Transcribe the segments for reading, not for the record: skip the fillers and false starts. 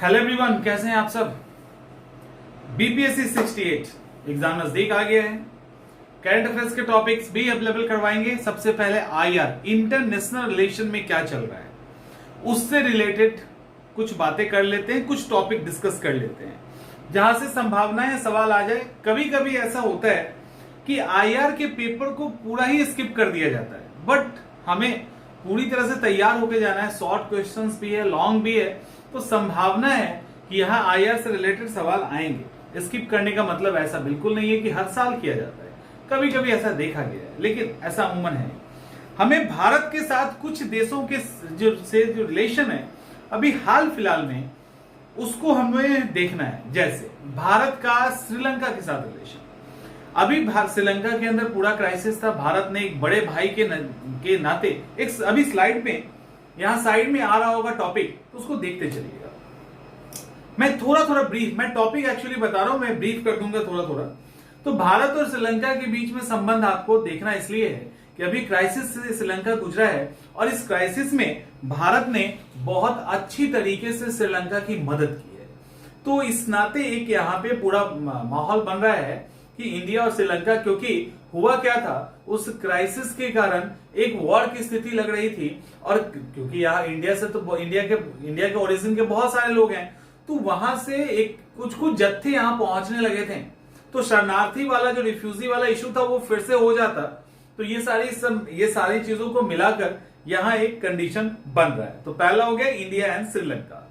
Hello everyone, कैसे हैं आप सब। बीपीएससी 68 एग्जाम नजदीक आ गया है। करंट अफेयर्स के टॉपिक्स भी अवेलेबल करवाएंगे। सबसे पहले आईआर, इंटरनेशनल रिलेशन में क्या चल रहा है, उससे रिलेटेड कुछ बातें कर लेते हैं, कुछ टॉपिक डिस्कस कर लेते हैं जहां से संभावनाएं सवाल आ जाए। कभी कभी ऐसा होता है कि आईआर के पेपर को पूरा ही स्किप कर दिया जाता है, बट हमें पूरी तरह से तैयार होकर जाना है। शॉर्ट क्वेश्चंस भी है, लॉन्ग भी है, तो संभावना है कि यहाँ आईआर से रिलेटेड सवाल आएंगे। स्किप करने का मतलब ऐसा बिल्कुल नहीं है कि हर साल किया जाता है, कभी कभी ऐसा देखा गया है, लेकिन ऐसा अमूमन है। हमें भारत के साथ कुछ देशों के जो रिलेशन है अभी हाल फिलहाल में, उसको हमें देखना है। जैसे भारत का श्रीलंका के साथ रिलेशन, अभी श्रीलंका के अंदर पूरा क्राइसिस था। भारत ने एक बड़े भाई के नाते एक अभी स्लाइड में, यहां साइड में आ रहा होगा टॉपिक, तो उसको देखते चलिएगा। मैं थोड़ा थोड़ा ब्रीफ, मैं टॉपिक एक्चुअली बता रहा हूं, मैं ब्रीफ कर दूंगा थोड़ा थोड़ा। तो भारत और श्रीलंका के बीच में संबंध आपको देखना इसलिए है कि अभी क्राइसिस से श्रीलंका गुजरा है, और इस क्राइसिस में भारत ने बहुत अच्छी तरीके से श्रीलंका की मदद की है। तो इस नाते एक यहाँ पे पूरा माहौल बन रहा है कि इंडिया और श्रीलंका, क्योंकि हुआ क्या था, उस क्राइसिस के कारण एक वॉर की स्थिति लग रही थी। और क्योंकि यहाँ इंडिया से तो इंडिया के ओरिजिन के बहुत सारे लोग हैं, तो वहां से एक कुछ जत्थे यहाँ पहुंचने लगे थे। तो शरणार्थी वाला जो रिफ्यूजी वाला इशू था वो फिर से हो जाता। तो ये सारी चीजों को मिलाकर यहाँ एक कंडीशन बन रहा है। तो पहला हो गया इंडिया एंड श्रीलंका।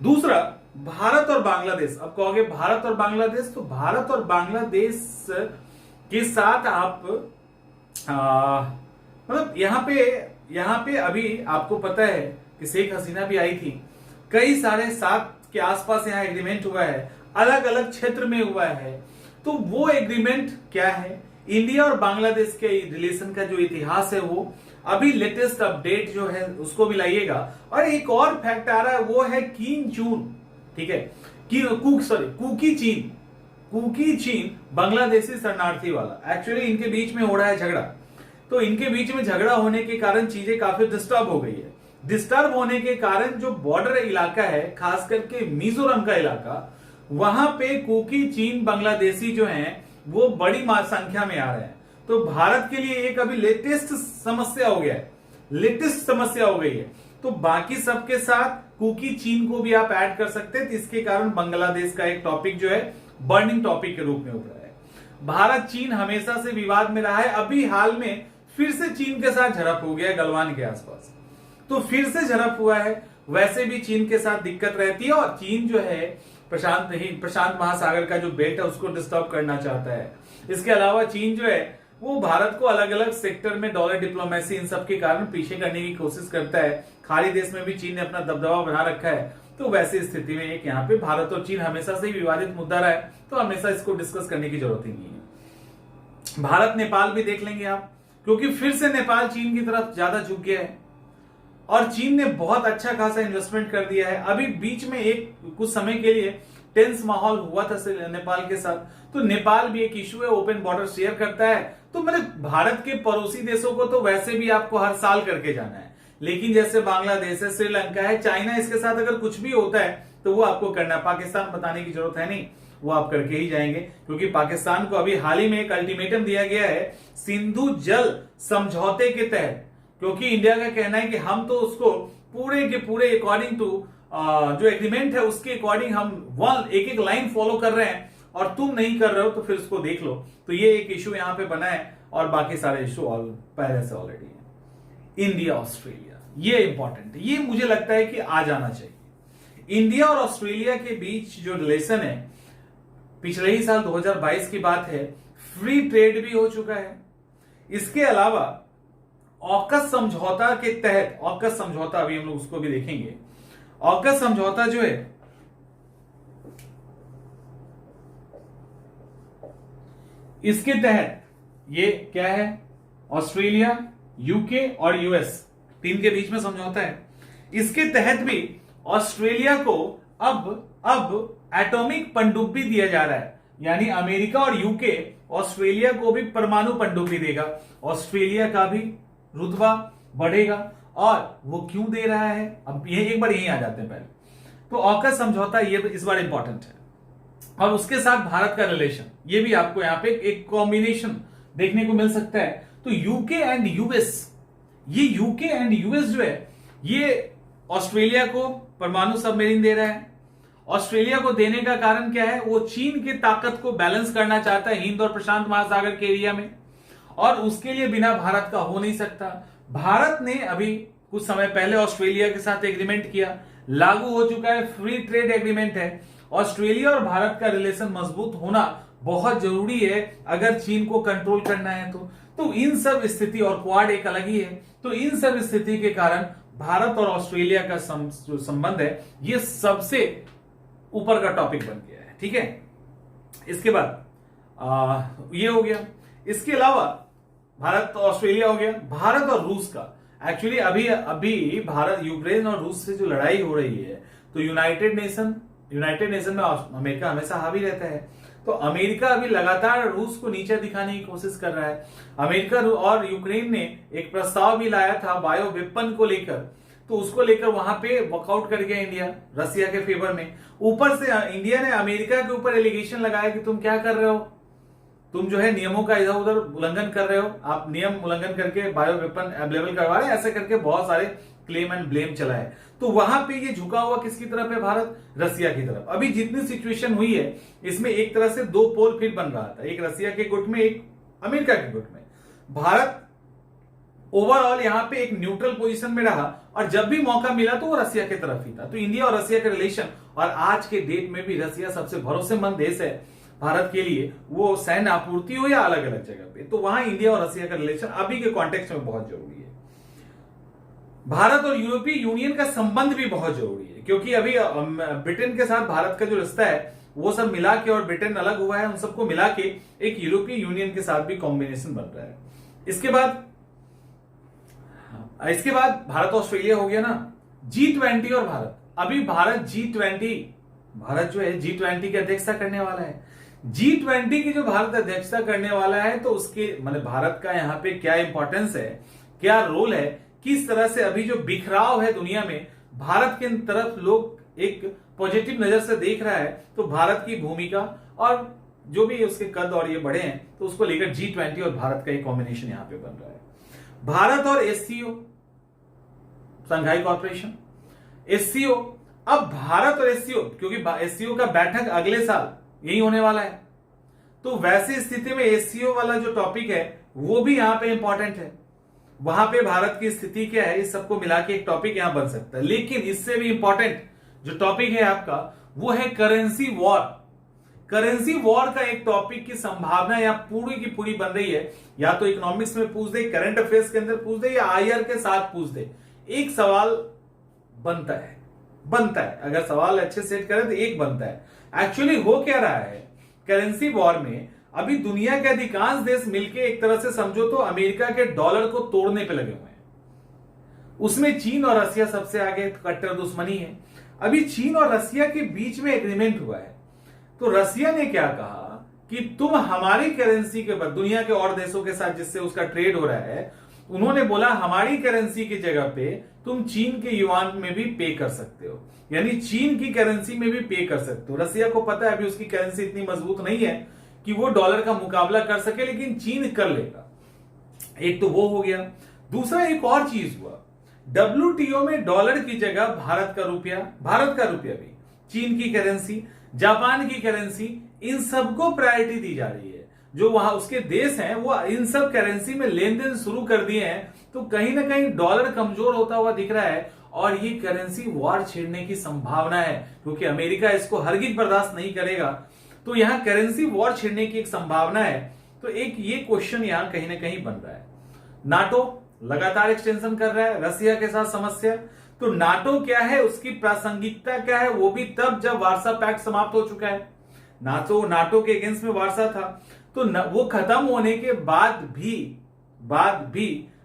दूसरा भारत और बांग्लादेश। अब कहोगे भारत और बांग्लादेश, तो भारत और बांग्लादेश के साथ आप मतलब यहाँ पे अभी आपको पता है कि शेख हसीना भी आई थी। कई सारे 7 के आसपास यहाँ एग्रीमेंट हुआ है, अलग अलग क्षेत्र में हुआ है। तो वो एग्रीमेंट क्या है, इंडिया और बांग्लादेश के रिलेशन का जो इतिहास है, वो अभी लेटेस्ट अपडेट जो है उसको भी लाइएगा। और एक और फैक्ट आ रहा है, वो है कीन चून, ठीक है, कुकी चीन बांग्लादेशी शरणार्थी वाला। एक्चुअली इनके बीच में हो रहा है झगड़ा। तो इनके बीच में झगड़ा होने के कारण चीजें काफी डिस्टर्ब हो गई है। डिस्टर्ब होने के कारण जो बॉर्डर इलाका है, खास करके मिजोरम का इलाका, वहां पे कुकी चीन बांग्लादेशी जो हैं वो बड़ी संख्या में आ रहे हैं। तो भारत के लिए एक अभी लेटेस्ट समस्या हो गया है, लेटेस्ट समस्या हो गई है। तो बाकी सबके साथ कुकी चीन को भी आप ऐड कर सकते हैं। तो इसके कारण बांग्लादेश का एक टॉपिक जो है बर्निंग टॉपिक के रूप में उभरा है। भारत चीन हमेशा से विवाद में रहा है। अभी हाल में फिर से चीन के साथ झड़प हो गया गलवान के आसपास, तो फिर से झड़प हुआ है। वैसे भी चीन के साथ दिक्कत रहती है, और चीन जो है प्रशांत महासागर का जो बेल्ट है उसको डिस्टर्ब करना चाहता है। इसके अलावा चीन जो है वो भारत को अलग अलग सेक्टर में डॉलर डिप्लोमेसी इन सब के कारण पीछे करने की कोशिश करता है। खाड़ी देश में भी चीन ने अपना दबदबा बना रखा है। तो वैसी स्थिति में एक यहाँ पे भारत और चीन हमेशा से ही विवादित मुद्दा रहा है, तो हमेशा इसको डिस्कस करने की जरूरत ही नहीं है। भारत नेपाल भी देख लेंगे आप, क्योंकि फिर से नेपाल चीन की तरफ ज्यादा झुक गया है, और चीन ने बहुत अच्छा खासा इन्वेस्टमेंट कर दिया है। अभी बीच में एक कुछ समय के लिए टेंस माहौल हुआ था नेपाल के साथ। तो नेपाल भी एक इशू है, ओपन बॉर्डर शेयर करता है। तो मतलब भारत के पड़ोसी देशों को तो वैसे भी आपको हर साल करके जाना है, लेकिन जैसे बांग्लादेश है, श्रीलंका है, चाइना, इसके साथ अगर कुछ भी होता है तो वो आपको करना है। पाकिस्तान बताने की जरूरत है नहीं, वो आप करके ही जाएंगे, क्योंकि पाकिस्तान को अभी हाल ही में एक अल्टीमेटम दिया गया है सिंधु जल समझौते के तहत। क्योंकि इंडिया का कहना है कि हम तो उसको पूरे के पूरे अकॉर्डिंग टू जो एग्रीमेंट है उसके अकॉर्डिंग हम एक लाइन फॉलो कर रहे हैं, और तुम नहीं कर रहे हो तो फिर उसको देख लो। तो ये एक इशू यहां पे बना है, और बाकी सारे इशू पहले से ऑलरेडी है। इंडिया ऑस्ट्रेलिया, ये इंपॉर्टेंट है, ये मुझे लगता है कि आ जाना चाहिए। इंडिया और ऑस्ट्रेलिया के बीच जो रिलेशन है, पिछले ही साल 2022 की बात है, फ्री ट्रेड भी हो चुका है। इसके अलावा ऑकस समझौता के तहत, ऑकस समझौता अभी हम लोग उसको भी देखेंगे। ऑकस समझौता जो है, इसके तहत ये क्या है, ऑस्ट्रेलिया, यूके और यूएस, 3 के बीच में समझौता है। इसके तहत भी ऑस्ट्रेलिया को अब एटॉमिक पनडुब्बी दिया जा रहा है, यानी अमेरिका और यूके ऑस्ट्रेलिया को भी परमाणु पनडुब्बी देगा। ऑस्ट्रेलिया का भी रुतबा बढ़ेगा। और वो क्यों दे रहा है, अब ये एक बार यहीं आ जाते हैं पहले। तो ऑकस समझौता ये इस बार इंपॉर्टेंट है। और उसके साथ भारत का रिलेशन, ये भी आपको यहां पे एक कॉम्बिनेशन देखने को मिल सकता है। तो यूके एंड यूएस, ये यूके एंड यूएस जो है ये ऑस्ट्रेलिया को परमाणु सबमरीन दे रहा है। ऑस्ट्रेलिया को देने का कारण क्या है? वो चीन की ताकत को बैलेंस करना चाहता है हिंद और प्रशांत महासागर के एरिया में, और उसके लिए बिना भारत का हो नहीं सकता। भारत ने अभी कुछ समय पहले ऑस्ट्रेलिया के साथ एग्रीमेंट किया, लागू हो चुका है, फ्री ट्रेड एग्रीमेंट है। ऑस्ट्रेलिया और भारत का रिलेशन मजबूत होना बहुत जरूरी है अगर चीन को कंट्रोल करना है तो इन सब स्थिति, और क्वाड एक अलग ही है, तो इन सब स्थिति के कारण भारत और ऑस्ट्रेलिया का जो संबंध है ये सबसे ऊपर का टॉपिक बन गया है। ठीक है, इसके बाद ये हो गया। इसके अलावा भारत और ऑस्ट्रेलिया हो गया। भारत और रूस का एक्चुअली अभी भारत यूक्रेन और रूस से जो लड़ाई हो रही है, तो यूनाइटेड नेशन में अमेरिका हमेशा हावी रहता है। तो अमेरिका अभी लगातार रूस को नीचे दिखाने की कोशिश कर रहा है। अमेरिका और यूक्रेन ने एक प्रस्ताव भी लाया था बायो वेपन को लेकर, तो उसको लेकर वहां पे वॉकआउट कर गया इंडिया रसिया के फेवर में। ऊपर से इंडिया ने अमेरिका के ऊपर एलिगेशन लगाया कि तुम क्या कर रहे हो, तुम जो है नियमों का इधर उधर उल्लंघन कर रहे हो, आप नियम उल्लंघन करके बायो वेपन अवेलेबल करवा रहे हैं, ऐसे करके बहुत सारे क्लेम एंड ब्लेम चला है। तो वहां पे ये झुका हुआ किसकी तरफ है? भारत रसिया की तरफ। अभी जितनी सिचुएशन हुई है इसमें एक तरह से दो पोल फिर बन रहा था, एक रसिया के गुट में, एक अमेरिका के गुट में। भारत ओवरऑल यहां पे एक न्यूट्रल पोजीशन में रहा, और जब भी मौका मिला तो वो रसिया की तरफ ही था। तो इंडिया और रसिया का रिलेशन, और आज के डेट में भी रसिया सबसे भरोसेमंद देश है भारत के लिए, वो सैन्य आपूर्ति हो या अलग अलग जगह पे, तो वहां इंडिया और रसिया का रिलेशन अभी के कॉन्टेक्स्ट में बहुत जरूरी है। भारत और यूरोपीय यूनियन का संबंध भी बहुत जरूरी है, क्योंकि अभी ब्रिटेन के साथ भारत का जो रिश्ता है वो सब मिला के, और ब्रिटेन अलग हुआ है, उन सबको मिला के एक यूरोपीय यूनियन के साथ भी कॉम्बिनेशन बन रहा है। इसके बाद भारत ऑस्ट्रेलिया हो गया ना। G20 और भारत, अभी भारत जो है G20 की अध्यक्षता करने वाला है। G20 की जो भारत अध्यक्षता करने वाला है, तो उसके मतलब भारत का यहाँ पे क्या इंपॉर्टेंस है, क्या रोल है, किस तरह से अभी जो बिखराव है दुनिया में, भारत के तरफ लोग एक पॉजिटिव नजर से देख रहा है। तो भारत की भूमिका और जो भी उसके कद और ये बढ़े हैं, तो उसको लेकर G20 और भारत का एक कॉम्बिनेशन यहां पे बन रहा है। भारत और SCO, संघाई कॉर्पोरेशन, SCO। अब भारत और SCO, क्योंकि SCO का बैठक अगले साल यही होने वाला है, तो वैसी स्थिति में SCO वाला जो टॉपिक है वो भी यहां पे इंपॉर्टेंट है। वहां पे भारत की स्थिति क्या है, इस सबको मिला के एक टॉपिक यहां बन सकता है। लेकिन इससे भी इंपॉर्टेंट जो टॉपिक है आपका, वो है करेंसी वॉर। करेंसी वॉर का एक टॉपिक की संभावना या पूरी की पूरी बन रही है। या तो इकोनॉमिक्स में पूछ दे, करंट अफेयर्स के अंदर पूछ दे, या IR के साथ पूछ दे। एक सवाल बनता है, अगर सवाल अच्छे सेट करें तो एक बनता है। एक्चुअली हो क्या रहा है करेंसी वॉर में, अभी दुनिया के अधिकांश देश मिलकर एक तरह से समझो तो अमेरिका के डॉलर को तोड़ने पे लगे हुए हैं। उसमें चीन और रसिया सबसे आगे कट्टर दुश्मनी है। अभी चीन और रसिया के बीच में एग्रीमेंट हुआ है, तो रसिया ने क्या कहा कि तुम हमारी करेंसी के बाद दुनिया के और देशों के साथ जिससे उसका ट्रेड हो रहा है, उन्होंने बोला हमारी करेंसी की जगह पे तुम चीन के युआन में भी पे कर सकते हो, यानी चीन की करेंसी में भी पे कर सकते हो। रसिया को पता है अभी उसकी करेंसी इतनी मजबूत नहीं है कि वो डॉलर का मुकाबला कर सके, लेकिन चीन कर लेगा। एक तो वो हो गया। दूसरा एक और चीज हुआ, WTO में डॉलर की जगह भारत का रुपया भी, चीन की करेंसी, जापान की करेंसी, इन सबको प्रायोरिटी दी जा रही है। जो वहां उसके देश हैं वो इन सब करेंसी में लेन देन शुरू कर दिए हैं, तो कहीं ना कहीं डॉलर कमजोर होता हुआ दिख रहा है, और ये करेंसी वॉर छेड़ने की संभावना है, क्योंकि अमेरिका इसको हरगिज बर्दाश्त नहीं करेगा। तो यहां करेंसी वॉर छेड़ने की एक संभावना है। तो एक ये क्वेश्चन यहां कहीं ना कहीं बन रहा है। नाटो लगातार एक्सटेंशन कर रहा है, रसिया के साथ समस्या। तो नाटो क्या है, उसकी प्रासंगिकता क्या है, वो भी तब जब वार्सा पैक्ट समाप्त हो चुका है। नाटो के अगेंस्ट में वार्सा था, तो वो खत्म होने के बाद भी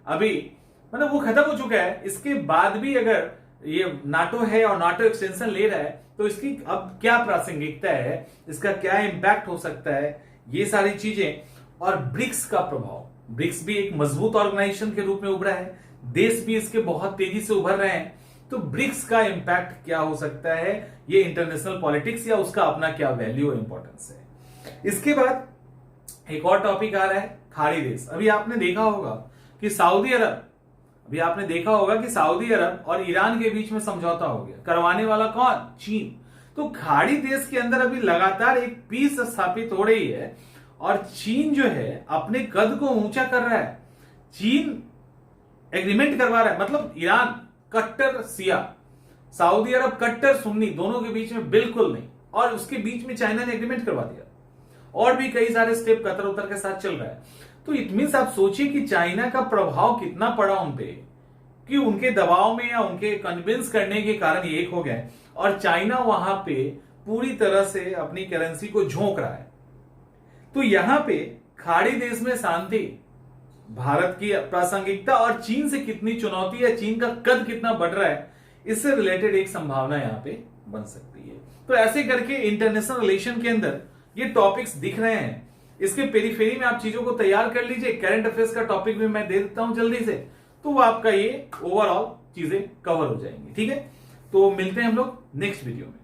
अभी मतलब वो खत्म हो चुका है, इसके बाद भी अगर ये नाटो है और नाटो एक्सटेंशन ले रहा है, तो इसकी अब क्या प्रासंगिकता है, इसका क्या इंपैक्ट हो सकता है, ये सारी चीजें। और ब्रिक्स का प्रभाव, ब्रिक्स भी एक मजबूत ऑर्गेनाइजेशन के रूप में उभरा है, देश भी इसके बहुत तेजी से उभर रहे हैं। तो ब्रिक्स का इंपैक्ट क्या हो सकता है, ये इंटरनेशनल पॉलिटिक्स या उसका अपना क्या वैल्यू और इंपॉर्टेंस है। इसके बाद एक और टॉपिक आ रहा है खाड़ी देश। अभी आपने देखा होगा कि सऊदी अरब और ईरान के बीच में समझौता हो गया। करवाने वाला कौन? चीन। तो खाड़ी देश के अंदर अभी लगातार एक पीस स्थापित हो रही है और चीन जो है अपने कद को ऊंचा कर रहा है। चीन एग्रीमेंट करवा रहा है, मतलब ईरान कट्टर शिया, सऊदी अरब कट्टर सुन्नी, दोनों के बीच में बिल्कुल नहीं, और उसके बीच में चाइना ने एग्रीमेंट करवा दिया। और भी कई सारे स्टेप कतर उतर के साथ चल रहा है। तो इट मीन्स आप सोचिए कि चाइना का प्रभाव कितना पड़ा उन पे, कि उनके दबाव में या उनके कन्विंस करने के कारण ये एक हो गए और चाइना वहां पे पूरी तरह से अपनी करेंसी को झोंक रहा है। तो यहां पे खाड़ी देश में शांति, भारत की प्रासंगिकता और चीन से कितनी चुनौती है, चीन का कद कितना बढ़ रहा है, इससे रिलेटेड एक संभावना यहां पे बन सकती है। तो ऐसे करके इंटरनेशनल रिलेशन के अंदर ये टॉपिक्स दिख रहे हैं। इसके पेरीफेरी में आप चीजों को तैयार कर लीजिए। करंट अफेयर्स का टॉपिक भी मैं दे देता हूं जल्दी से, तो वो आपका ये ओवरऑल चीजें कवर हो जाएंगी। ठीक है, तो मिलते हैं हम लोग नेक्स्ट वीडियो में।